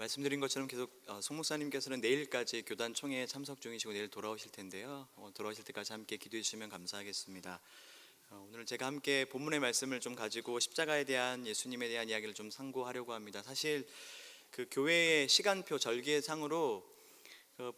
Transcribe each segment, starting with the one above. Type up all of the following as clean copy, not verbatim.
말씀드린 것처럼 계속 송 목사님께서는 내일까지 교단 총회에 참석 중이시고 내일 돌아오실 텐데요. 돌아오실 때까지 함께 기도해 주시면 감사하겠습니다. 오늘 제가 함께 본문의 말씀을 좀 가지고 십자가에 대한 예수님에 대한 이야기를 좀 상고하려고 합니다. 사실 그 교회의 시간표 절기상으로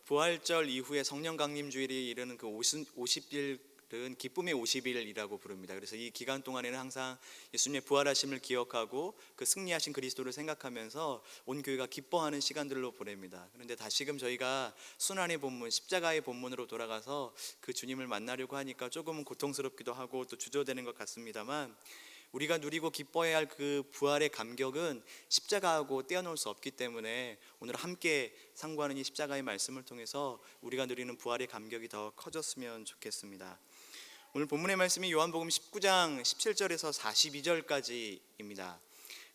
부활절 이후에 성령 강림 주일이 이르는 그 50일은 기쁨의 50일이라고 부릅니다. 그래서 이 기간 동안에는 항상 예수님의 부활하심을 기억하고 그 승리하신 그리스도를 생각하면서 온 교회가 기뻐하는 시간들로 보냅니다. 그런데 다시금 저희가 순환의 본문, 십자가의 본문으로 돌아가서 그 주님을 만나려고 하니까 조금은 고통스럽기도 하고 또 주저되는 것 같습니다만, 우리가 누리고 기뻐해야 할 그 부활의 감격은 십자가하고 떼어놓을 수 없기 때문에 오늘 함께 상고하는 이 십자가의 말씀을 통해서 우리가 누리는 부활의 감격이 더 커졌으면 좋겠습니다. 오늘 본문의 말씀이 요한복음 19장 17절에서 42절까지입니다.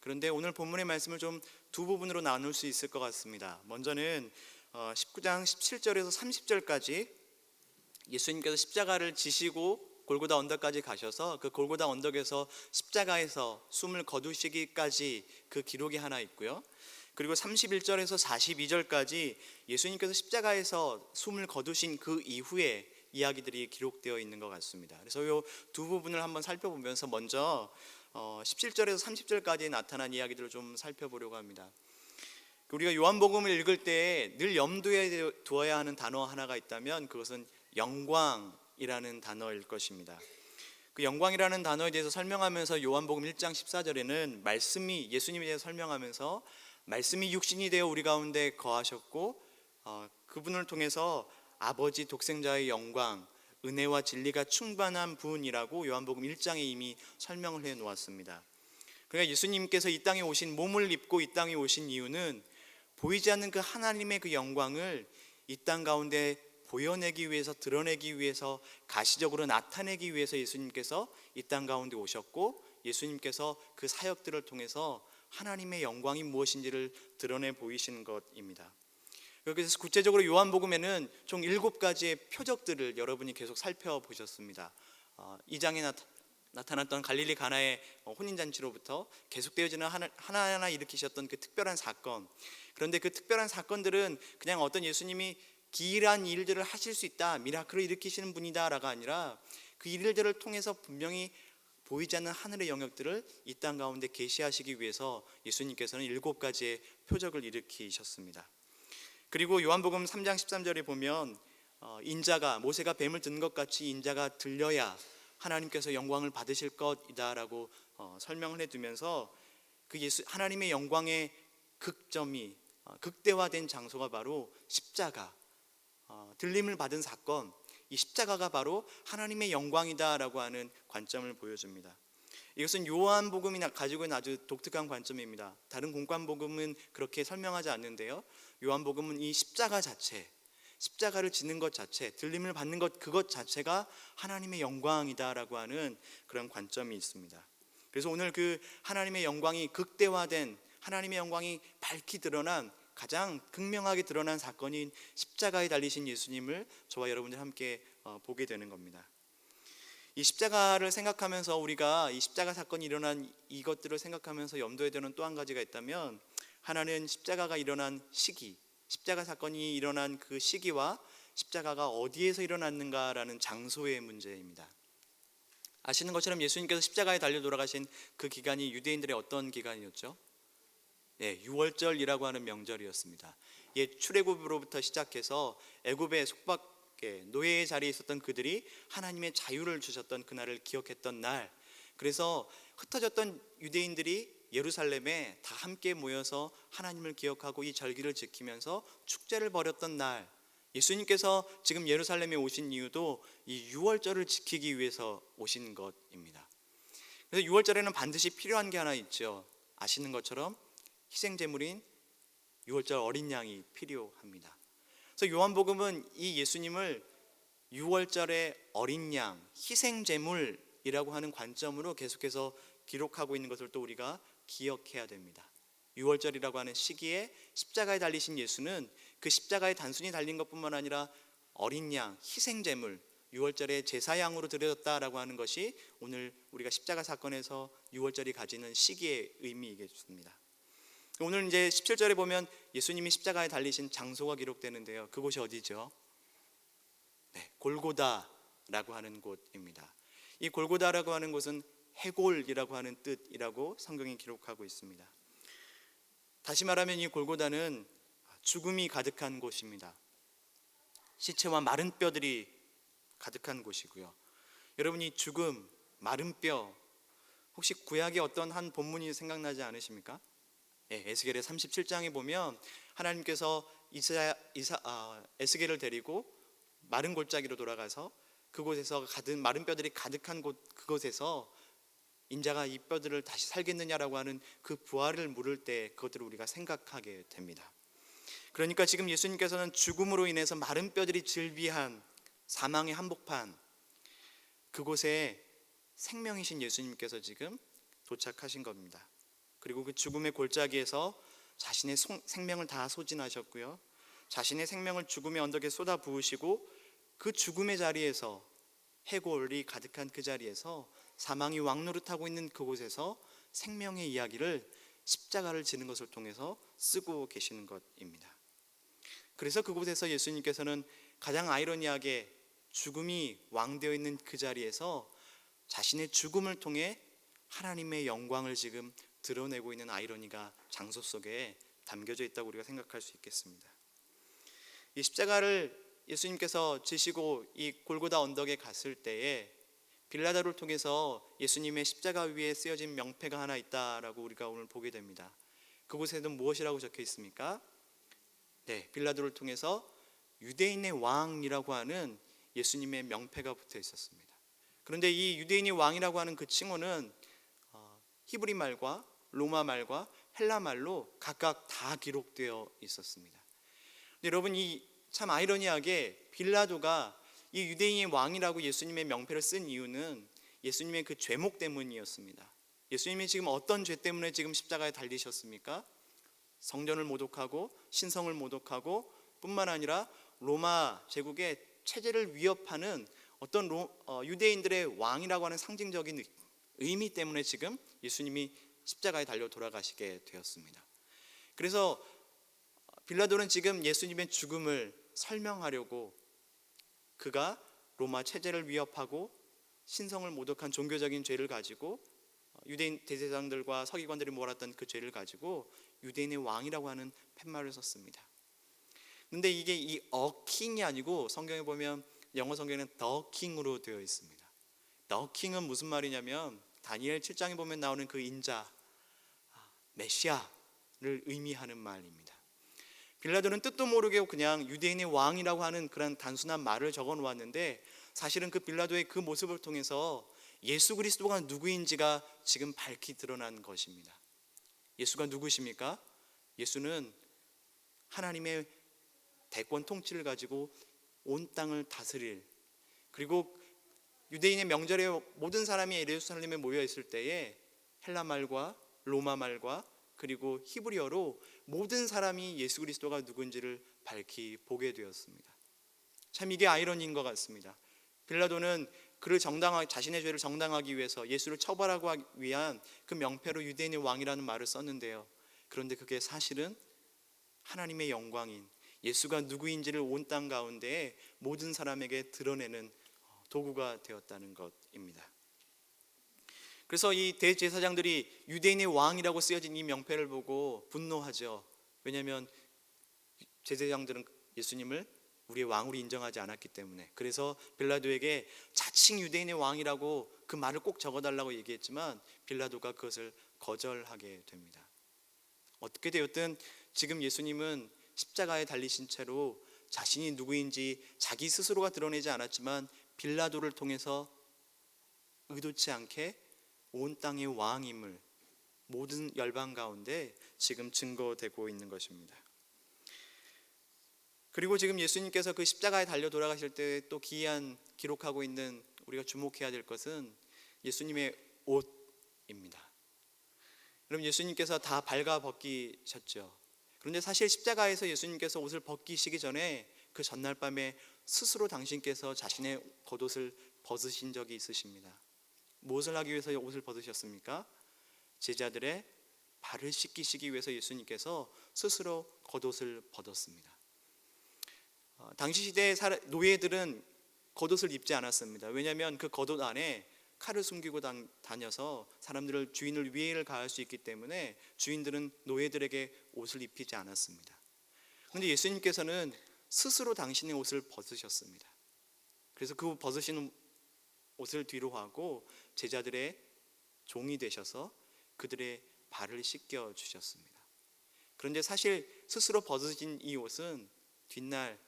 그런데 오늘 본문의 말씀을 좀 두 부분으로 나눌 수 있을 것 같습니다. 먼저는 19장 17절에서 30절까지 예수님께서 십자가를 지시고 골고다 언덕까지 가셔서 그 골고다 언덕에서 십자가에서 숨을 거두시기까지 그 기록이 하나 있고요. 그리고 31절에서 42절까지 예수님께서 십자가에서 숨을 거두신 그 이후에 이야기들이 기록되어 있는 것 같습니다. 그래서 이 두 부분을 한번 살펴보면서 먼저 17절에서 30절까지 나타난 이야기들을 좀 살펴보려고 합니다. 우리가 요한복음을 읽을 때 늘 염두에 두어야 하는 단어 하나가 있다면 그것은 영광이라는 단어일 것입니다. 그 영광이라는 단어에 대해서 설명하면서 요한복음 1장 14절에는 말씀이 예수님에 대해서 설명하면서 말씀이 육신이 되어 우리 가운데 거하셨고 그분을 통해서 아버지 독생자의 영광, 은혜와 진리가 충만한 분이라고 요한복음 1장에 이미 설명을 해 놓았습니다. 그러니까 예수님께서 이 땅에 오신, 몸을 입고 이 땅에 오신 이유는 보이지 않는 그 하나님의 그 영광을 이 땅 가운데 보여내기 위해서, 드러내기 위해서, 가시적으로 나타내기 위해서 예수님께서 이 땅 가운데 오셨고, 예수님께서 그 사역들을 통해서 하나님의 영광이 무엇인지를 드러내 보이시는 것입니다. 그래서 구체적으로 요한복음에는 총 7가지의 표적들을 여러분이 계속 살펴보셨습니다. 2장에 나타났던 갈릴리 가나의 혼인잔치로부터 계속되어지는 하나하나 일으키셨던 그 특별한 사건, 그런데 그 특별한 사건들은 그냥 어떤 예수님이 기이한 일들을 하실 수 있다, 미라클을 일으키시는 분이다 라가 아니라 그 일들을 통해서 분명히 보이지 않는 하늘의 영역들을 이 땅 가운데 계시하시기 위해서 예수님께서는 7가지의 표적을 일으키셨습니다. 그리고 요한복음 3장 13절에 보면 인자가, 모세가 뱀을 든 것 같이 인자가 들려야 하나님께서 영광을 받으실 것이다 라고 설명을 해두면서 그 하나님의 영광의 극점이 극대화된 장소가 바로 십자가, 들림을 받은 사건, 이 십자가가 바로 하나님의 영광이다 라고 하는 관점을 보여줍니다. 이것은 요한복음이 가지고 있는 아주 독특한 관점입니다. 다른 공관복음은 그렇게 설명하지 않는데요, 요한복음은 이 십자가 자체, 십자가를 지는 것 자체, 들림을 받는 것, 그것 자체가 하나님의 영광이다라고 하는 그런 관점이 있습니다. 그래서 오늘 그 하나님의 영광이 극대화된, 하나님의 영광이 밝히 드러난, 가장 극명하게 드러난 사건인 십자가에 달리신 예수님을 저와 여러분들 함께 보게 되는 겁니다. 이 십자가를 생각하면서, 우리가 이 십자가 사건이 일어난 이것들을 생각하면서 염두에 두는 또 한 가지가 있다면, 하나는 십자가가 일어난 시기, 십자가 사건이 일어난 그 시기와 십자가가 어디에서 일어났는가라는 장소의 문제입니다. 아시는 것처럼 예수님께서 십자가에 달려 돌아가신 그 기간이 유대인들의 어떤 기간이었죠? 유월절이라고 하는 명절이었습니다. 옛 출애굽으로부터 시작해서 애굽의 속박에, 노예의 자리에 있었던 그들이 하나님의 자유를 주셨던 그날을 기억했던 날, 그래서 흩어졌던 유대인들이 예루살렘에 다 함께 모여서 하나님을 기억하고 이 절기를 지키면서 축제를 벌였던 날, 예수님께서 지금 예루살렘에 오신 이유도 이 유월절을 지키기 위해서 오신 것입니다. 그래서 유월절에는 반드시 필요한 게 하나 있죠. 아시는 것처럼 희생제물인 유월절 어린 양이 필요합니다. 그래서 요한복음은 이 예수님을 유월절의 어린 양, 희생제물이라고 하는 관점으로 계속해서 기록하고 있는 것을 또 우리가 기억해야 됩니다. 유월절이라고 하는 시기에 십자가에 달리신 예수는 그 십자가에 단순히 달린 것뿐만 아니라 어린 양, 희생제물, 유월절의 제사양으로 드려졌다라고 하는 것이 오늘 우리가 십자가 사건에서 유월절이 가지는 시기의 의미이겠습니다. 오늘 이제 17절에 보면 예수님이 십자가에 달리신 장소가 기록되는데요. 그곳이 어디죠? 네, 골고다라고 하는 곳입니다. 이 골고다라고 하는 곳은 해골이라고 하는 뜻이라고 성경이 기록하고 있습니다. 다시 말하면 이 골고다는 죽음이 가득한 곳입니다. 시체와 마른 뼈들이 가득한 곳이고요. 여러분, 이 죽음, 마른 뼈, 혹시 구약의 어떤 한 본문이 생각나지 않으십니까? 에스겔의 37장에 보면 하나님께서 에스겔을 데리고 마른 골짜기로 돌아가서 그곳에서 마른 뼈들이 가득한 그곳에서 인자가 이 뼈들을 다시 살겠느냐라고 하는 그 부활을 물을 때 그것들을 우리가 생각하게 됩니다. 그러니까 지금 예수님께서는 죽음으로 인해서 마른 뼈들이 즐비한 사망의 한복판, 그곳에 생명이신 예수님께서 지금 도착하신 겁니다. 그리고 그 죽음의 골짜기에서 자신의 생명을 다 소진하셨고요, 자신의 생명을 죽음의 언덕에 쏟아 부으시고 그 죽음의 자리에서, 해골이 가득한 그 자리에서, 사망이 왕노릇하고 있는 그곳에서 생명의 이야기를, 십자가를 지는 것을 통해서 쓰고 계시는 것입니다. 그래서 그곳에서 예수님께서는 가장 아이러니하게 죽음이 왕되어 있는 그 자리에서 자신의 죽음을 통해 하나님의 영광을 지금 드러내고 있는 아이러니가 장소 속에 담겨져 있다고 우리가 생각할 수 있겠습니다. 이 십자가를 예수님께서 지시고 이 골고다 언덕에 갔을 때에 빌라도를 통해서 예수님의 십자가 위에 쓰여진 명패가 하나 있다라고 우리가 오늘 보게 됩니다. 그곳에는 무엇이라고 적혀 있습니까? 네, 빌라도를 통해서 유대인의 왕이라고 하는 예수님의 명패가 붙어 있었습니다. 그런데 이 유대인의 왕이라고 하는 그 칭호는 히브리 말과 로마 말과 헬라 말로 각각 다 기록되어 있었습니다. 여러분, 이 참 아이러니하게 빌라도가 이 유대인의 왕이라고 예수님의 명패를 쓴 이유는 예수님의 그 죄목 때문이었습니다. 예수님이 지금 어떤 죄 때문에 지금 십자가에 달리셨습니까? 성전을 모독하고 신성을 모독하고 뿐만 아니라 로마 제국의 체제를 위협하는 어떤 유대인들의 왕이라고 하는 상징적인 의미 때문에 지금 예수님이 십자가에 달려 돌아가시게 되었습니다. 그래서 빌라도는 지금 예수님의 죽음을 설명하려고 그가 로마 체제를 위협하고 신성을 모독한 종교적인 죄를 가지고 유대인 대제사장들과 서기관들이 몰았던 그 죄를 가지고 유대인의 왕이라고 하는 팻말을 썼습니다. 그런데 이게 이 킹이 아니고 성경에 보면 영어 성경에는 the king으로 되어 있습니다. the king은 무슨 말이냐면 다니엘 7장에 보면 나오는 그 인자, 메시아를 의미하는 말입니다. 빌라도는 뜻도 모르게 그냥 유대인의 왕이라고 하는 그런 단순한 말을 적어 놓았는데 사실은 그 빌라도의 그 모습을 통해서 예수 그리스도가 누구인지가 지금 밝히 드러난 것입니다. 예수가 누구십니까? 예수는 하나님의 대권 통치를 가지고 온 땅을 다스릴, 그리고 유대인의 명절에 모든 사람이 예루살렘에 모여 있을 때에 헬라 말과 로마 말과 그리고 히브리어로 모든 사람이 예수 그리스도가 누군지를 밝히 보게 되었습니다. 참 이게 아이러니인 것 같습니다. 빌라도는 그를 자신의 죄를 정당하기 위해서 예수를 처벌하기 위한 그 명패로 유대인의 왕이라는 말을 썼는데요. 그런데 그게 사실은 하나님의 영광인 예수가 누구인지를 온 땅 가운데에 모든 사람에게 드러내는 도구가 되었다는 것입니다. 그래서 이 대제사장들이 유대인의 왕이라고 쓰여진 이 명패를 보고 분노하죠. 왜냐하면 제사장들은 예수님을 우리의 왕으로 인정하지 않았기 때문에. 그래서 빌라도에게 자칭 유대인의 왕이라고 그 말을 꼭 적어달라고 얘기했지만 빌라도가 그것을 거절하게 됩니다. 어떻게 되었든 지금 예수님은 십자가에 달리신 채로 자신이 누구인지 자기 스스로가 드러내지 않았지만 빌라도를 통해서 의도치 않게 온 땅의 왕임을 모든 열방 가운데 지금 증거되고 있는 것입니다. 그리고 지금 예수님께서 그 십자가에 달려 돌아가실 때 또 기록하고 있는 우리가 주목해야 될 것은 예수님의 옷입니다. 여러분, 예수님께서 다 발가 벗기셨죠. 그런데 사실 십자가에서 예수님께서 옷을 벗기시기 전에 그 전날 밤에 스스로 당신께서 자신의 겉옷을 벗으신 적이 있으십니다. 무엇을 하기 위해서 옷을 벗으셨습니까? 제자들의 발을 씻기시기 위해서 예수님께서 스스로 겉옷을 벗었습니다. 당시 시대의 노예들은 겉옷을 입지 않았습니다. 왜냐하면 그 겉옷 안에 칼을 숨기고 다녀서 사람들을 주인을 위해를 가할 수 있기 때문에 주인들은 노예들에게 옷을 입히지 않았습니다. 그런데 예수님께서는 스스로 당신의 옷을 벗으셨습니다. 그래서 그 벗으신 옷을 뒤로 하고 제자들의 종이 되셔서 그들의 발을 씻겨 주셨습니다. 그런데 사실 스스로 벗으신 이 옷은 뒷날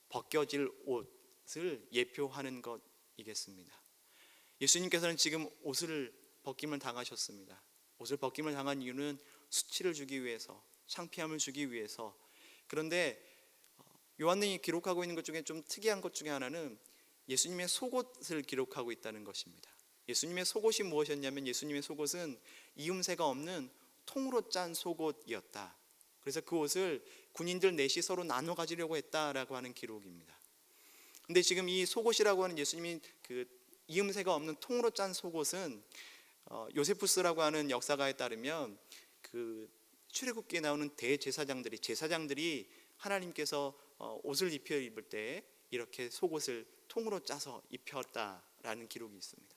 벗겨질 옷을 예표하는 것이겠습니다. 예수님께서는 지금 옷을 벗김을 당하셨습니다. 옷을 벗김을 당한 이유는 수치를 주기 위해서, 창피함을 주기 위해서. 그런데 요한이 기록하고 있는 것 중에 좀 특이한 것 중에 하나는 예수님의 속옷을 기록하고 있다는 것입니다. 예수님의 속옷이 무엇이었냐면 예수님의 속옷은 이음새가 없는 통으로 짠 속옷이었다. 그래서 그 옷을 군인들 넷이 서로 나눠 가지려고 했다라고 하는 기록입니다. 근데 지금 이 속옷이라고 하는 예수님이 그 이음새가 없는 통으로 짠 속옷은 요세푸스라고 하는 역사가에 따르면 그 출애굽기에 나오는 제사장들이 하나님께서 옷을 입을 때 이렇게 속옷을 통으로 짜서 입혔다라는 기록이 있습니다.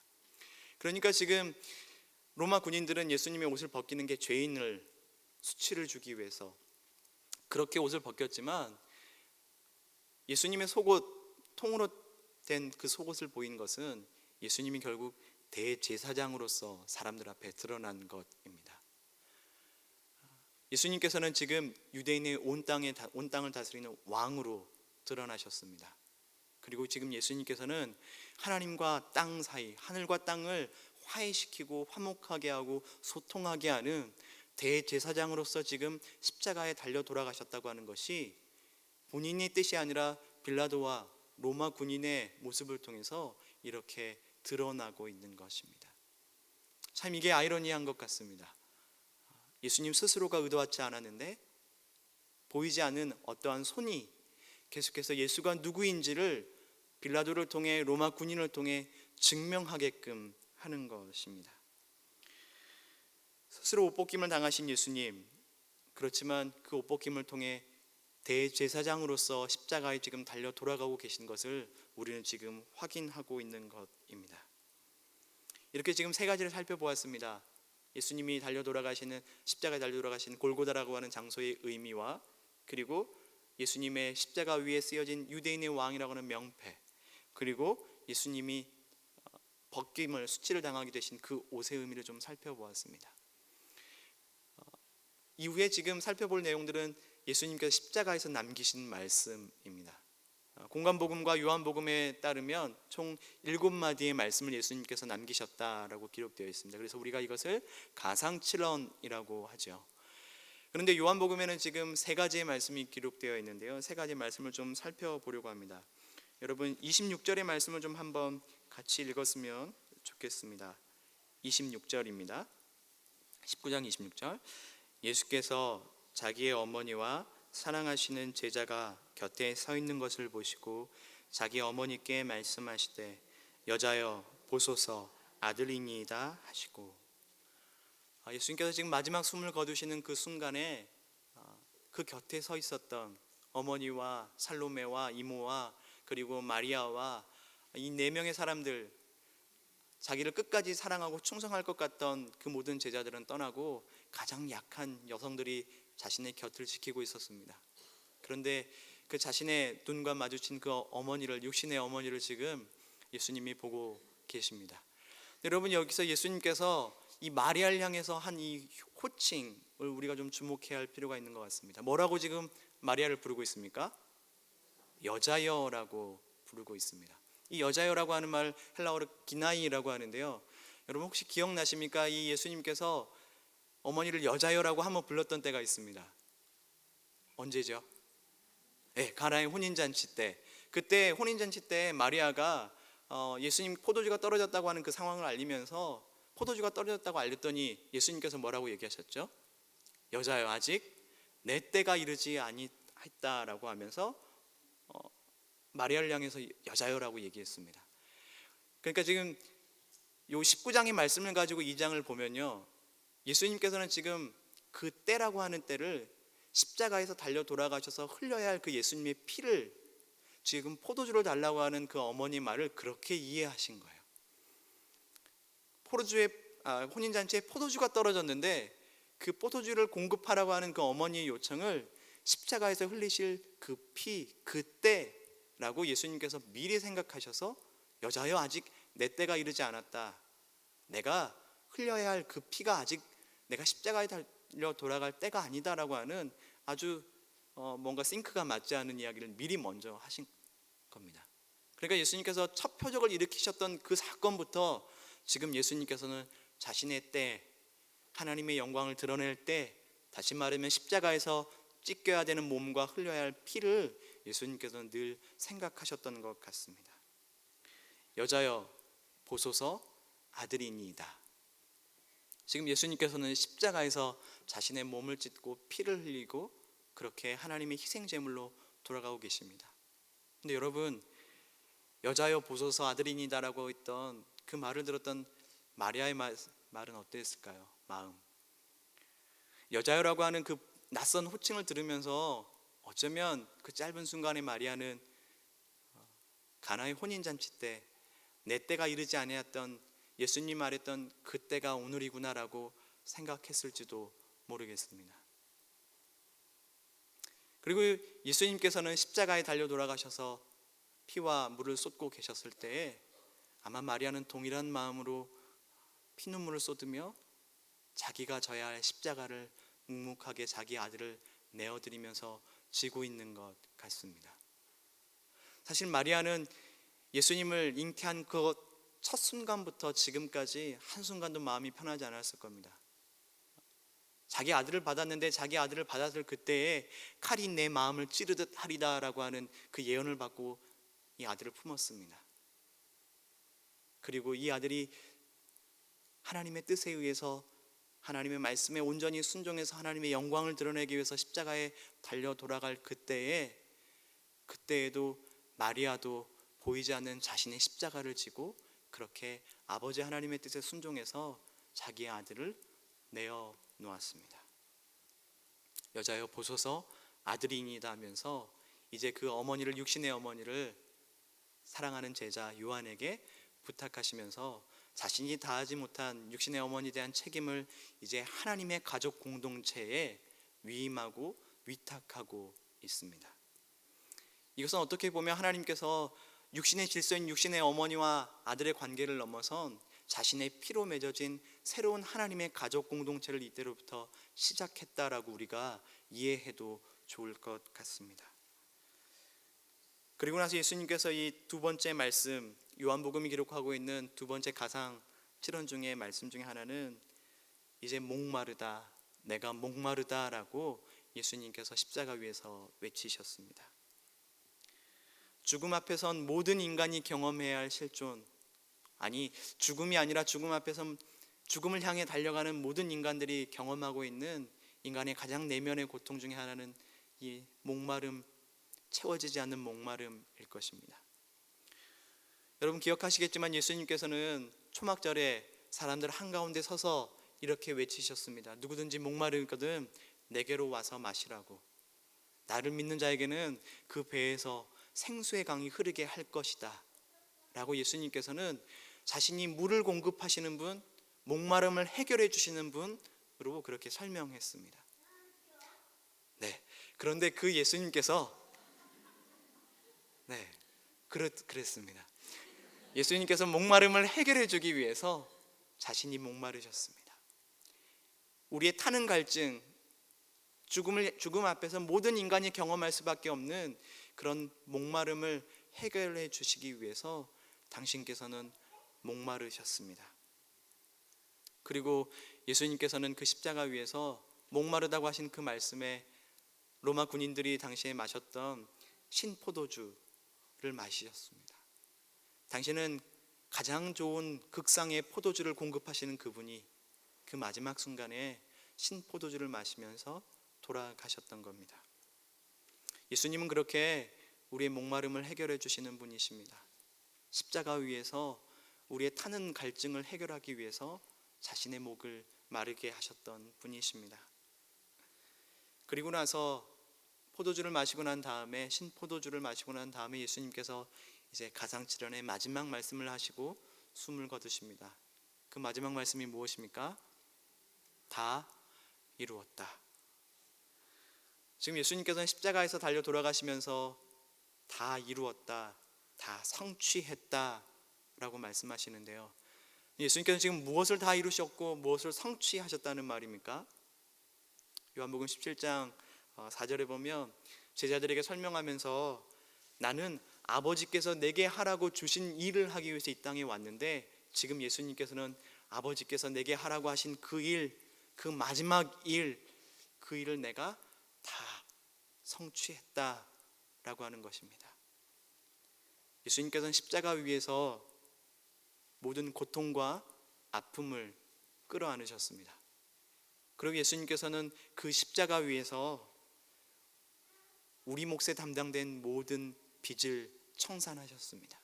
그러니까 지금 로마 군인들은 예수님의 옷을 벗기는 게 죄인을 수치를 주기 위해서 그렇게 옷을 벗겼지만 예수님의 속옷, 통으로 된 그 속옷을 보인 것은 예수님이 결국 대제사장으로서 사람들 앞에 드러난 것입니다. 예수님께서는 지금 유대인의 온 땅을 다스리는 왕으로 드러나셨습니다. 그리고 지금 예수님께서는 하나님과 땅 사이, 하늘과 땅을 화해시키고 화목하게 하고 소통하게 하는 대제사장으로서 지금 십자가에 달려 돌아가셨다고 하는 것이 본인의 뜻이 아니라 빌라도와 로마 군인의 모습을 통해서 이렇게 드러나고 있는 것입니다. 참 이게 아이러니한 것 같습니다. 예수님 스스로가 의도하지 않았는데 보이지 않는 어떠한 손이 계속해서 예수가 누구인지를 빌라도를 통해 로마 군인을 통해 증명하게끔 하는 것입니다. 스스로 옷벗김을 당하신 예수님, 그렇지만 그 옷벗김을 통해 대제사장으로서 십자가에 지금 달려 돌아가고 계신 것을 우리는 지금 확인하고 있는 것입니다. 이렇게 지금 세 가지를 살펴보았습니다. 예수님이 십자가에 달려 돌아가신 골고다라고 하는 장소의 의미와, 그리고 예수님의 십자가 위에 쓰여진 유대인의 왕이라고 하는 명패, 그리고 예수님이 수치를 당하게 되신 그 옷의 의미를 좀 살펴보았습니다. 이후에 지금 살펴볼 내용들은 예수님께서 십자가에서 남기신 말씀입니다. 공관복음과 요한복음에 따르면 총 7마디의 말씀을 예수님께서 남기셨다라고 기록되어 있습니다. 그래서 우리가 이것을 가상칠언이라고 하죠. 그런데 요한복음에는 지금 3가지의 말씀이 기록되어 있는데요, 3가지 말씀을 좀 살펴보려고 합니다. 여러분 26절의 말씀을 좀 한번 같이 읽었으면 좋겠습니다. 26절입니다. 19장 26절. 예수께서 자기의 어머니와 사랑하시는 제자가 곁에 서 있는 것을 보시고 자기 어머니께 말씀하시되 여자여 보소서 아들이니이다 하시고, 예수님께서 지금 마지막 숨을 거두시는 그 순간에 그 곁에 서 있었던 어머니와 살로메와 이모와 그리고 마리아와 이 4명의 사람들, 자기를 끝까지 사랑하고 충성할 것 같던 그 모든 제자들은 떠나고 가장 약한 여성들이 자신의 곁을 지키고 있었습니다. 그런데 그 자신의 눈과 마주친 그 어머니를, 육신의 어머니를 지금 예수님이 보고 계십니다. 여러분, 여기서 예수님께서 이 마리아를 향해서 한 이 호칭을 우리가 좀 주목해야 할 필요가 있는 것 같습니다. 뭐라고 지금 마리아를 부르고 있습니까? 여자여라고 부르고 있습니다. 이 여자여라고 하는 말 헬라어로 기나이라고 하는데요, 여러분 혹시 기억나십니까? 이 예수님께서 어머니를 여자여라고 한번 불렀던 때가 있습니다. 언제죠? 네, 가나의 혼인잔치 때. 그때 혼인잔치 때 마리아가 예수님 포도주가 떨어졌다고 하는 그 상황을 알리면서 포도주가 떨어졌다고 알렸더니 예수님께서 뭐라고 얘기하셨죠? 여자여, 아직 내 때가 이르지 아니했다라고 하면서 마리아를 향해서 여자여라고 얘기했습니다. 그러니까 지금 요 19장의 말씀을 가지고 이 장을 보면요, 예수님께서는 지금 그 때라고 하는 때를 십자가에서 달려 돌아가셔서 흘려야 할 그 예수님의 피를 지금 포도주를 달라고 하는 그 어머니 말을 그렇게 이해하신 거예요. 혼인잔치에 포도주가 떨어졌는데 그 포도주를 공급하라고 하는 그 어머니의 요청을 십자가에서 흘리실 그 피, 그 때라고 예수님께서 미리 생각하셔서 여자여 아직 내 때가 이르지 않았다. 내가 흘려야 할 그 피가 아직 내가 십자가에 달려 돌아갈 때가 아니다라고 하는 아주 뭔가 싱크가 맞지 않은 이야기를 미리 먼저 하신 겁니다. 그러니까 예수님께서 첫 표적을 일으키셨던 그 사건부터 지금 예수님께서는 자신의 때, 하나님의 영광을 드러낼 때, 다시 말하면 십자가에서 찢겨야 되는 몸과 흘려야 할 피를 예수님께서는 늘 생각하셨던 것 같습니다. 여자여 보소서 아들이니이다. 지금 예수님께서는 십자가에서 자신의 몸을 찢고 피를 흘리고 그렇게 하나님의 희생제물로 돌아가고 계십니다. 근데 여러분, 여자여 보소서 아들이니이다라고 했던 그 말을 들었던 마리아의 말은 어땠을까요? 마음. 여자여라고 하는 그 낯선 호칭을 들으면서 어쩌면 그 짧은 순간에 마리아는 가나의 혼인잔치 때 내 때가 이르지 아니했던 예수님 말했던 그 때가 오늘이구나라고 생각했을지도 모르겠습니다. 그리고 예수님께서는 십자가에 달려 돌아가셔서 피와 물을 쏟고 계셨을 때에 아마 마리아는 동일한 마음으로 피눈물을 쏟으며 자기가 져야 할 십자가를 묵묵하게 자기 아들을 내어드리면서 지고 있는 것 같습니다. 사실 마리아는 예수님을 잉태한 그 첫 순간부터 지금까지 한순간도 마음이 편하지 않았을 겁니다. 자기 아들을 받았는데 자기 아들을 받았을 그때에 칼이 내 마음을 찌르듯 하리다라고 하는 그 예언을 받고 이 아들을 품었습니다. 그리고 이 아들이 하나님의 뜻에 의해서 하나님의 말씀에 온전히 순종해서 하나님의 영광을 드러내기 위해서 십자가에 달려 돌아갈 그때에도 마리아도 보이지 않는 자신의 십자가를 지고 그렇게 아버지 하나님의 뜻에 순종해서 자기의 아들을 내어 놓았습니다. 여자여 보소서 아들이니이다 하면서 이제 그 어머니를, 육신의 어머니를 사랑하는 제자 요한에게 부탁하시면서 자신이 다하지 못한 육신의 어머니에 대한 책임을 이제 하나님의 가족 공동체에 위임하고 위탁하고 있습니다. 이것은 어떻게 보면 하나님께서 육신의 질서인 육신의 어머니와 아들의 관계를 넘어선 자신의 피로 맺어진 새로운 하나님의 가족 공동체를 이때로부터 시작했다라고 우리가 이해해도 좋을 것 같습니다. 그리고 나서 예수님께서 이 두 번째 말씀, 요한복음이 기록하고 있는 두 번째 가상 7원 중에 말씀 중에 하나는 이제 목마르다, 내가 목마르다라고 예수님께서 십자가 위에서 외치셨습니다. 죽음 앞에 선 모든 인간이 경험해야 할 실존, 아니 죽음이 아니라 죽음 앞에 선 죽음을 향해 달려가는 모든 인간들이 경험하고 있는 인간의 가장 내면의 고통 중에 하나는 이 목마름, 채워지지 않는 목마름일 것입니다. 여러분 기억하시겠지만 예수님께서는 초막절에 사람들 한가운데 서서 이렇게 외치셨습니다. 누구든지 목마르거든 내게로 와서 마시라고. 나를 믿는 자에게는 그 배에서 생수의 강이 흐르게 할 것이다 라고 예수님께서는 자신이 물을 공급하시는 분, 목마름을 해결해 주시는 분으로 그렇게 설명했습니다. 네, 그런데 그 예수님께서 그랬습니다. 예수님께서 목마름을 해결해 주기 위해서 자신이 목마르셨습니다. 우리의 타는 갈증, 죽음 앞에서 모든 인간이 경험할 수밖에 없는 그런 목마름을 해결해 주시기 위해서 당신께서는 목마르셨습니다. 그리고 예수님께서는 그 십자가 위에서 목마르다고 하신 그 말씀에 로마 군인들이 당시에 마셨던 신포도주를 마시셨습니다. 당신은 가장 좋은 극상의 포도주를 공급하시는 그분이 그 마지막 순간에 신포도주를 마시면서 돌아가셨던 겁니다. 예수님은 그렇게 우리의 목마름을 해결해 주시는 분이십니다. 십자가 위에서 우리의 타는 갈증을 해결하기 위해서 자신의 목을 마르게 하셨던 분이십니다. 그리고 나서 포도주를 마시고 난 다음에 신포도주를 마시고 난 다음에 예수님께서 이제 가상칠언의 마지막 말씀을 하시고 숨을 거두십니다. 그 마지막 말씀이 무엇입니까? 다 이루었다. 지금 예수님께서는 십자가에서 달려 돌아가시면서 다 이루었다, 다 성취했다 라고 말씀하시는데요, 예수님께서는 지금 무엇을 다 이루셨고 무엇을 성취하셨다는 말입니까? 요한복음 17장 4절에 보면 제자들에게 설명하면서 나는 아버지께서 내게 하라고 주신 일을 하기 위해서 이 땅에 왔는데, 지금 예수님께서는 아버지께서 내게 하라고 하신 그 일, 그 마지막 일, 그 일을 내가 다 성취했다라고 하는 것입니다. 예수님께서는 십자가 위에서 모든 고통과 아픔을 끌어안으셨습니다. 그리고 예수님께서는 그 십자가 위에서 우리 몫에 담당된 모든 빚을 청산하셨습니다.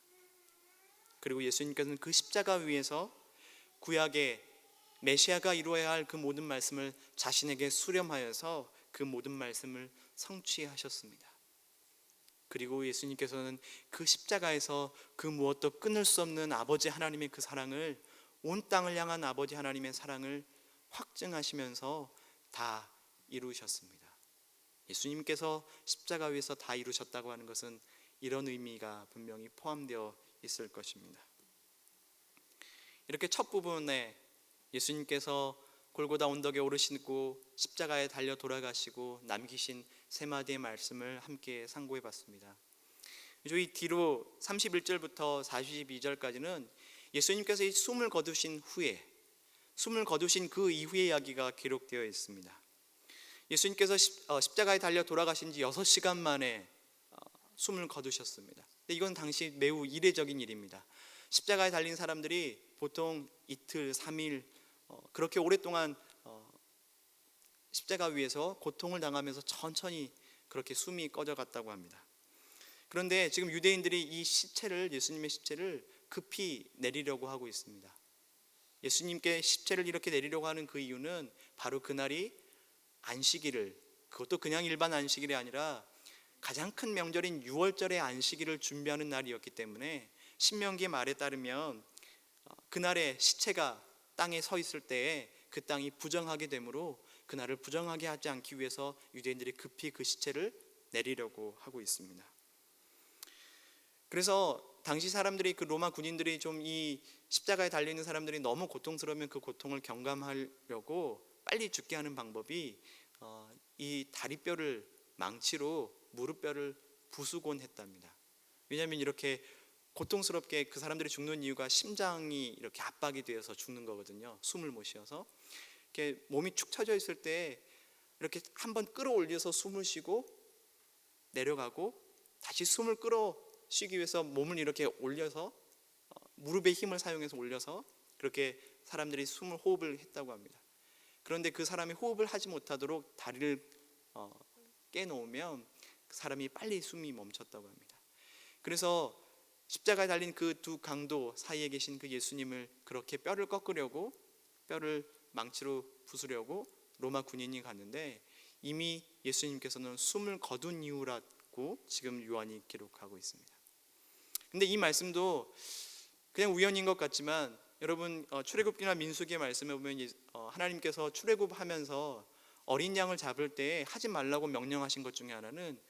그리고 예수님께서는 그 십자가 위에서 구약의 메시아가 이루어야 할 그 모든 말씀을 자신에게 수렴하여서 그 모든 말씀을 성취하셨습니다. 그리고 예수님께서는 그 십자가에서 그 무엇도 끊을 수 없는 아버지 하나님의 그 사랑을, 온 땅을 향한 아버지 하나님의 사랑을 확증하시면서 다 이루셨습니다. 예수님께서 십자가 위에서 다 이루셨다고 하는 것은 이런 의미가 분명히 포함되어 있을 것입니다. 이렇게 첫 부분에 예수님께서 골고다 언덕에 오르시고 십자가에 달려 돌아가시고 남기신 세 마디의 말씀을 함께 상고해 봤습니다. 이 뒤로 31절부터 42절까지는 예수님께서 이 숨을 거두신 후에, 숨을 거두신 그 이후의 이야기가 기록되어 있습니다. 예수님께서 십자가에 달려 돌아가신 지 6시간 만에 숨을 거두셨습니다. 근데 이건 당시 매우 이례적인 일입니다. 십자가에 달린 사람들이 보통 이틀, 3일 그렇게 오랫동안 십자가 위에서 고통을 당하면서 천천히 그렇게 숨이 꺼져갔다고 합니다. 그런데 지금 유대인들이 이 시체를, 예수님의 시체를 급히 내리려고 하고 있습니다. 예수님께 시체를 이렇게 내리려고 하는 그 이유는 바로 그날이 안식일을, 그것도 그냥 일반 안식일이 아니라 가장 큰 명절인 6월절의 안식일을 준비하는 날이었기 때문에, 신명기 말에 따르면 그날에 시체가 땅에 서 있을 때에 그 땅이 부정하게 되므로 그날을 부정하게 하지 않기 위해서 유대인들이 급히 그 시체를 내리려고 하고 있습니다. 그래서 당시 사람들이, 그 로마 군인들이 좀 이 십자가에 달려있는 사람들이 너무 고통스러우면 그 고통을 경감하려고 빨리 죽게 하는 방법이 이 다리뼈를 망치로 무릎뼈를 부수곤 했답니다. 왜냐하면 이렇게 고통스럽게 그 사람들이 죽는 이유가 심장이 이렇게 압박이 되어서 죽는 거거든요. 숨을 못 쉬어서 이렇게 몸이 축 처져 있을 때 이렇게 한번 끌어올려서 숨을 쉬고 내려가고, 다시 숨을 끌어쉬기 위해서 몸을 이렇게 올려서 무릎의 힘을 사용해서 올려서 그렇게 사람들이 숨을, 호흡을 했다고 합니다. 그런데 그 사람이 호흡을 하지 못하도록 다리를 깨놓으면 그 사람이 빨리 숨이 멈췄다고 합니다. 그래서 십자가에 달린 그 두 강도 사이에 계신 그 예수님을 그렇게 뼈를 꺾으려고, 뼈를 망치로 부수려고 로마 군인이 갔는데, 이미 예수님께서는 숨을 거둔 이유라고 지금 요한이 기록하고 있습니다. 근데 이 말씀도 그냥 우연인 것 같지만, 여러분 출애굽기나 민수기의 말씀에 보면 하나님께서 출애굽하면서 어린 양을 잡을 때 하지 말라고 명령하신 것 중에 하나는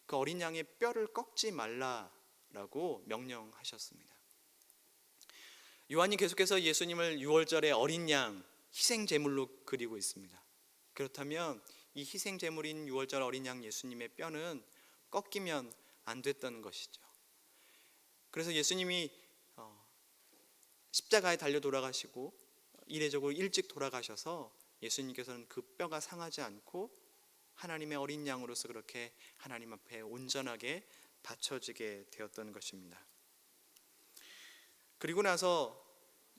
그 어린 양의 뼈를 꺾지 말라라고 명령하셨습니다. 요한이 계속해서 예수님을 6월절의 어린 양, 희생 제물로 그리고 있습니다. 그렇다면 이 희생 제물인 6월절 어린 양 예수님의 뼈는 꺾이면 안 됐다는 것이죠. 그래서 예수님이 십자가에 달려 돌아가시고 이례적으로 일찍 돌아가셔서 예수님께서는 그 뼈가 상하지 않고 하나님의 어린 양으로서 그렇게 하나님 앞에 온전하게 바쳐지게 되었던 것입니다. 그리고 나서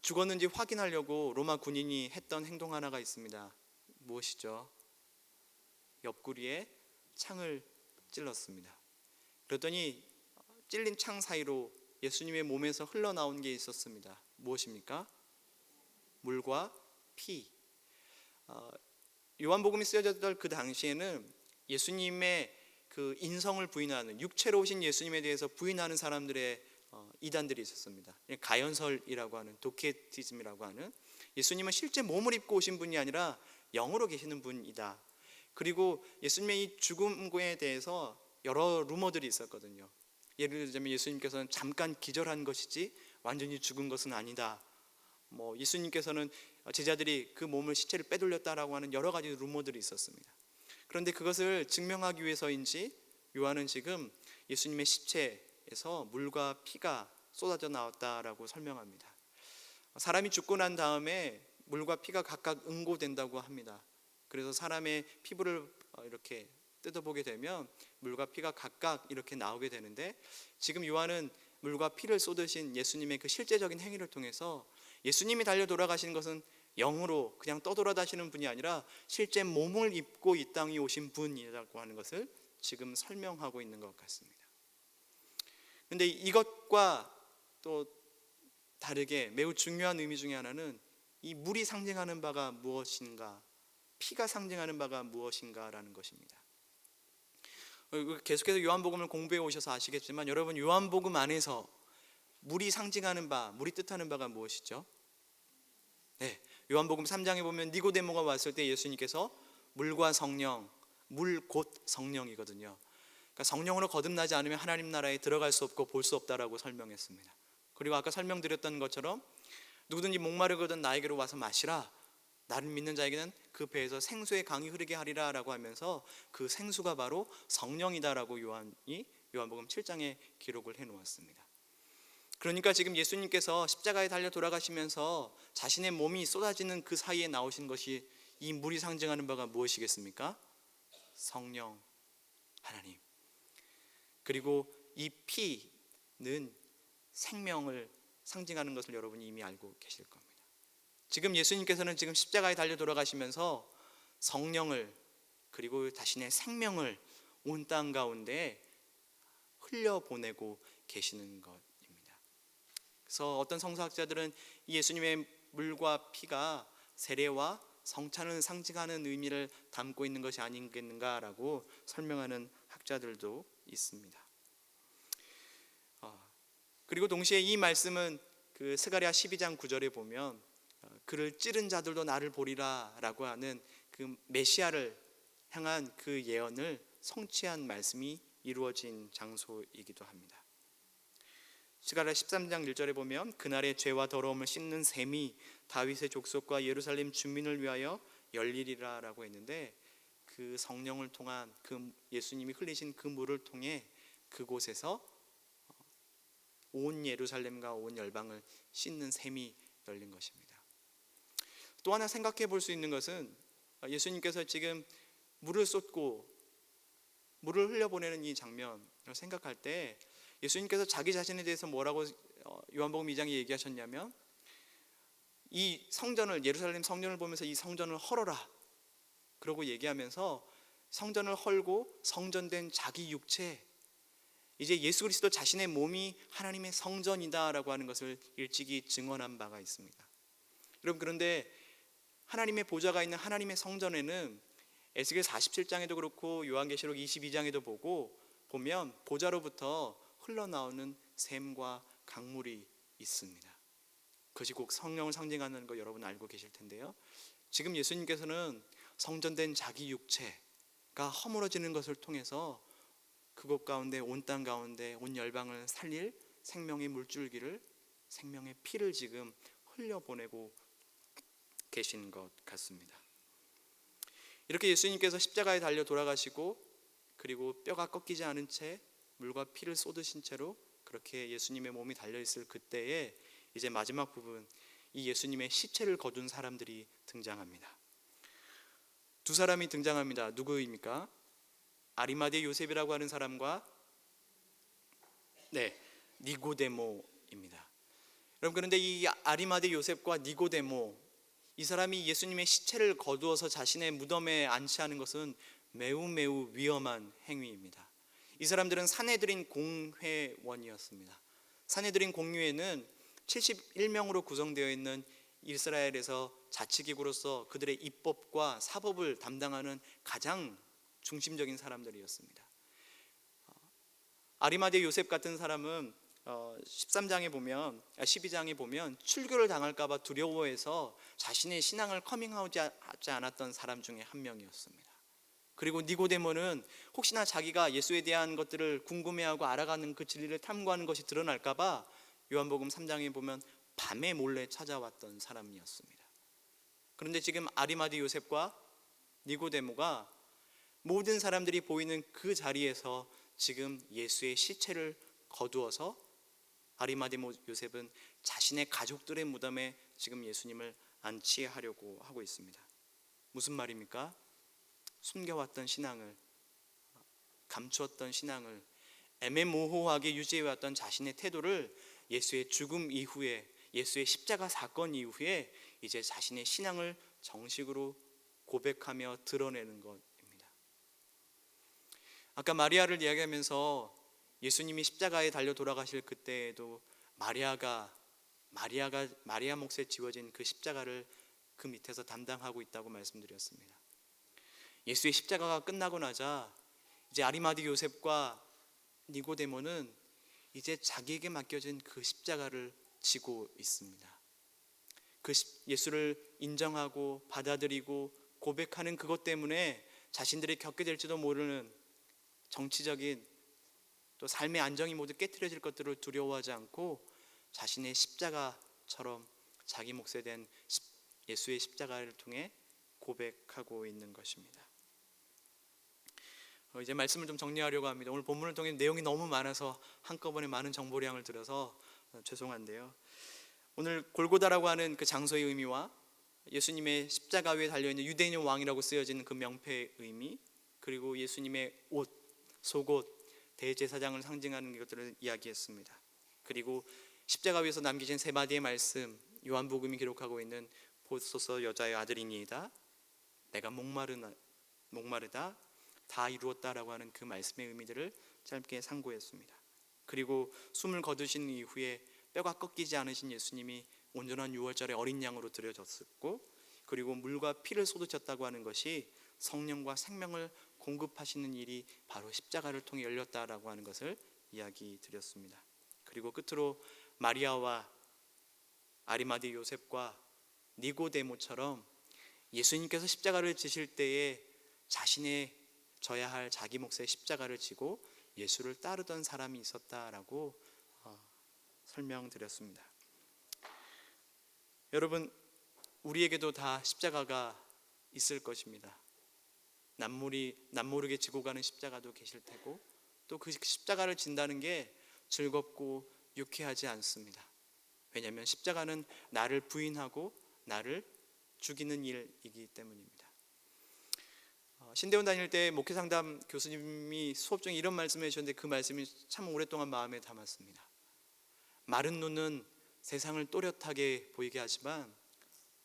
죽었는지 확인하려고 로마 군인이 했던 행동 하나가 있습니다. 무엇이죠? 옆구리에 창을 찔렀습니다. 그랬더니 찔린 창 사이로 예수님의 몸에서 흘러나온 게 있었습니다. 무엇입니까? 물과 피. 요한복음이 쓰여졌던 그 당시에는 예수님의 그 인성을 부인하는, 육체로 오신 예수님에 대해서 부인하는 사람들의 이단들이 있었습니다. 가연설이라고 하는, 도케티즘이라고 하는, 예수님은 실제 몸을 입고 오신 분이 아니라 영으로 계시는 분이다. 그리고 예수님의 이 죽음에 대해서 여러 루머들이 있었거든요. 예를 들자면 예수님께서는 잠깐 기절한 것이지 완전히 죽은 것은 아니다. 예수님께서는 제자들이 그 몸을, 시체를 빼돌렸다라고 하는 여러 가지 루머들이 있었습니다. 그런데 그것을 증명하기 위해서인지 요한은 지금 예수님의 시체에서 물과 피가 쏟아져 나왔다라고 설명합니다. 사람이 죽고 난 다음에 물과 피가 각각 응고된다고 합니다. 그래서 사람의 피부를 이렇게 뜯어보게 되면 물과 피가 각각 이렇게 나오게 되는데, 지금 요한은 물과 피를 쏟으신 예수님의 그 실제적인 행위를 통해서 예수님이 달려 돌아가신 것은 영으로 그냥 떠돌아다니시는 분이 아니라 실제 몸을 입고 이 땅에 오신 분이라고 하는 것을 지금 설명하고 있는 것 같습니다. 그런데 이것과 또 다르게 매우 중요한 의미 중에 하나는 이 물이 상징하는 바가 무엇인가, 피가 상징하는 바가 무엇인가라는 것입니다. 계속해서 요한복음을 공부해 오셔서 아시겠지만, 여러분, 요한복음 안에서 물이 상징하는 바, 물이 뜻하는 바가 무엇이죠? 네, 요한복음 3장에 보면 니고데모가 왔을 때 예수님께서 물과 성령, 물 곧 성령이거든요. 그러니까 성령으로 거듭나지 않으면 하나님 나라에 들어갈 수 없고 볼 수 없다라고 설명했습니다. 그리고 아까 설명드렸던 것처럼 누구든지 목마르거든 나에게로 와서 마시라, 나를 믿는 자에게는 그 배에서 생수의 강이 흐르게 하리라 라고 하면서 그 생수가 바로 성령이다라고 요한이 요한복음 7장에 기록을 해놓았습니다. 그러니까 지금 예수님께서 십자가에 달려 돌아가시면서 자신의 몸이 쏟아지는 그 사이에 나오신 것이, 이 물이 상징하는 바가 무엇이겠습니까? 성령, 하나님. 그리고 이 피는 생명을 상징하는 것을 여러분이 이미 알고 계실 겁니다. 지금 예수님께서는 지금 십자가에 달려 돌아가시면서 성령을, 그리고 자신의 생명을 온 땅 가운데 흘려보내고 계시는 것입니다. 그래서 어떤 성서학자들은 이 예수님의 물과 피가 세례와 성찬을 상징하는 의미를 담고 있는 것이 아니겠는가라고 설명하는 학자들도 있습니다. 그리고 동시에 이 말씀은 그 스가랴 12장 9절에 보면 그를 찌른 자들도 나를 보리라 라고 하는 그 메시아를 향한 그 예언을 성취한 말씀이 이루어진 장소이기도 합니다. 스가랴 13장 1절에 보면 그날의 죄와 더러움을 씻는 샘이 다윗의 족속과 예루살렘 주민을 위하여 열리리라 라고 했는데, 그 성령을 통한, 그 예수님이 흘리신 그 물을 통해 그곳에서 온 예루살렘과 온 열방을 씻는 샘이 열린 것입니다. 또 하나 생각해 볼 수 있는 것은, 예수님께서 지금 물을 쏟고 물을 흘려보내는 이 장면을 생각할 때 예수님께서 자기 자신에 대해서 뭐라고 요한복음 2장에 얘기하셨냐면, 이 성전을, 예루살렘 성전을 보면서 이 성전을 헐어라 그러고 얘기하면서 성전을 헐고 성전된 자기 육체, 이제 예수 그리스도 자신의 몸이 하나님의 성전이다라고 하는 것을 일찍이 증언한 바가 있습니다. 여러분, 그런데 하나님의 보좌가 있는 하나님의 성전에는 에스겔 47장에도 그렇고 요한계시록 22장에도 보면 보좌로부터 흘러나오는 샘과 강물이 있습니다. 그것이 꼭 성령을 상징하는 거 여러분 알고 계실 텐데요. 지금 예수님께서는 성전된 자기 육체가 허물어지는 것을 통해서 그곳 가운데, 온 땅 가운데 온 열방을 살릴 생명의 물줄기를, 생명의 피를 지금 흘려보내고 계신 것 같습니다. 이렇게 예수님께서 십자가에 달려 돌아가시고, 그리고 뼈가 꺾이지 않은 채 물과 피를 쏟으신 채로 그렇게 예수님의 몸이 달려있을 그때에 이제 마지막 부분, 이 예수님의 시체를 거둔 사람들이 등장합니다. 두 사람이 등장합니다. 누구입니까? 아리마대 요셉이라고 하는 사람과 니고데모입니다. 여러분, 그런데 이 아리마대 요셉과 니고데모, 이 사람이 예수님의 시체를 거두어서 자신의 무덤에 안치하는 것은 매우 위험한 행위입니다. 이 사람들은 산헤드린 공회원이었습니다. 산헤드린 공회는 71명으로 구성되어 있는 이스라엘에서 자치기구로서 그들의 입법과 사법을 담당하는 가장 중심적인 사람들이었습니다. 아리마대 요셉 같은 사람은 12장에 보면 출교를 당할까 봐 두려워해서 자신의 신앙을 커밍아웃하지 않았던 사람 중에 한 명이었습니다. 그리고 니고데모는 혹시나 자기가 예수에 대한 것들을 궁금해하고 알아가는 그 진리를 탐구하는 것이 드러날까 봐 요한복음 3장에 보면 밤에 몰래 찾아왔던 사람이었습니다. 그런데 지금 아리마대 요셉과 니고데모가 모든 사람들이 보이는 그 자리에서 지금 예수의 시체를 거두어서 아리마대 요셉은 자신의 가족들의 무덤에 지금 예수님을 안치하려고 하고 있습니다. 무슨 말입니까? 숨겨왔던 신앙을, 감추었던 신앙을, 애매모호하게 유지해왔던 자신의 태도를 예수의 죽음 이후에, 예수의 십자가 사건 이후에 이제 자신의 신앙을 정식으로 고백하며 드러내는 것입니다. 아까 마리아를 이야기하면서 예수님이 십자가에 달려 돌아가실 그때에도 마리아 몫에 지워진 그 십자가를 그 밑에서 담당하고 있다고 말씀드렸습니다. 예수의 십자가가 끝나고 나자 이제 아리마대 요셉과 니고데모는 이제 자기에게 맡겨진 그 십자가를 지고 있습니다. 그 예수를 인정하고 받아들이고 고백하는 그것 때문에 자신들이 겪게 될지도 모르는 정치적인 또 삶의 안정이 모두 깨트려질 것들을 두려워하지 않고 자신의 십자가처럼 자기 몫에 된 예수의 십자가를 통해 고백하고 있는 것입니다. 이제 말씀을 좀 정리하려고 합니다. 오늘 본문을 통해 내용이 너무 많아서 한꺼번에 많은 정보량을 들어서 죄송한데요. 오늘 골고다라고 하는 그 장소의 의미와 예수님의 십자가 위에 달려있는 유대인의 왕이라고 쓰여지는 그 명패의 의미, 그리고 예수님의 옷, 속옷, 대제사장을 상징하는 것들을 이야기했습니다. 그리고 십자가 위에서 남기신 세 마디의 말씀, 요한복음이 기록하고 있는 보소서 여자의 아들이니이다, 내가 목마르다, 다 이루었다라고 하는 그 말씀의 의미들을 짧게 상고했습니다. 그리고 숨을 거두신 이후에 뼈가 꺾이지 않으신 예수님이 온전한 유월절의 어린 양으로 드려졌었고, 그리고 물과 피를 쏟으셨다고 하는 것이 성령과 생명을 공급하시는 일이 바로 십자가를 통해 열렸다라고 하는 것을 이야기 드렸습니다. 그리고 끝으로 마리아와 아리마대 요셉과 니고데모처럼 예수님께서 십자가를 지실 때에 자신의 져야 할 자기 몫의 십자가를 지고 예수를 따르던 사람이 있었다라고 설명드렸습니다. 여러분, 우리에게도 다 십자가가 있을 것입니다. 남모르게 지고 가는 십자가도 계실 테고, 또 그 십자가를 진다는 게 즐겁고 유쾌하지 않습니다. 왜냐하면 십자가는 나를 부인하고 나를 죽이는 일이기 때문입니다. 신대원 다닐 때 목회상담 교수님이 수업 중에 이런 말씀을 해주셨는데 그 말씀이 참 오랫동안 마음에 담았습니다. 마른 눈은 세상을 또렷하게 보이게 하지만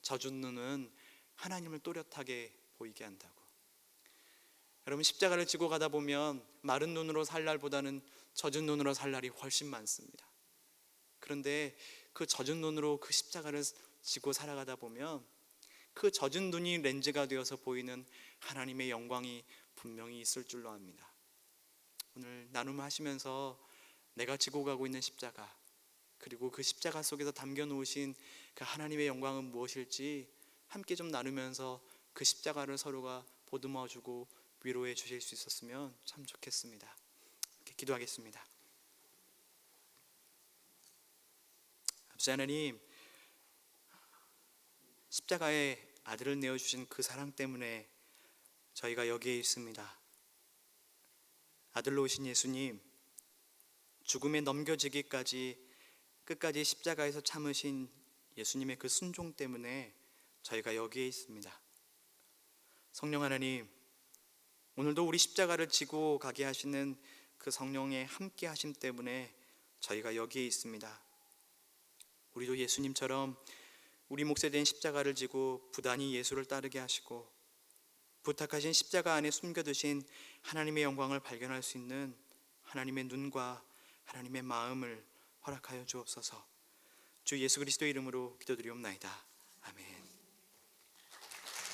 젖은 눈은 하나님을 또렷하게 보이게 한다고. 여러분, 십자가를 지고 가다 보면 마른 눈으로 살 날보다는 젖은 눈으로 살 날이 훨씬 많습니다. 그런데 그 젖은 눈으로 그 십자가를 지고 살아가다 보면 그 젖은 눈이 렌즈가 되어서 보이는 하나님의 영광이 분명히 있을 줄로 압니다. 오늘 나눔하시면서 내가 지고 가고 있는 십자가, 그리고 그 십자가 속에서 담겨 놓으신 그 하나님의 영광은 무엇일지 함께 좀 나누면서 그 십자가를 서로가 보듬어 주고 위로해 주실 수 있었으면 참 좋겠습니다. 이렇게 기도하겠습니다. 아버지 하나님, 십자가에 아들을 내어주신 그 사랑 때문에 저희가 여기에 있습니다. 아들로 오신 예수님, 죽음에 넘겨지기까지 끝까지 십자가에서 참으신 예수님의 그 순종 때문에 저희가 여기에 있습니다. 성령 하나님, 오늘도 우리 십자가를 지고 가게 하시는 그 성령의 함께 하심 때문에 저희가 여기에 있습니다. 우리도 예수님처럼 우리 몫에 된 십자가를 지고 부단히 예수를 따르게 하시고 부탁하신 십자가 안에 숨겨두신 하나님의 영광을 발견할 수 있는 하나님의 눈과 하나님의 마음을 허락하여 주옵소서. 주 예수 그리스도의 이름으로 기도드리옵나이다. 아멘.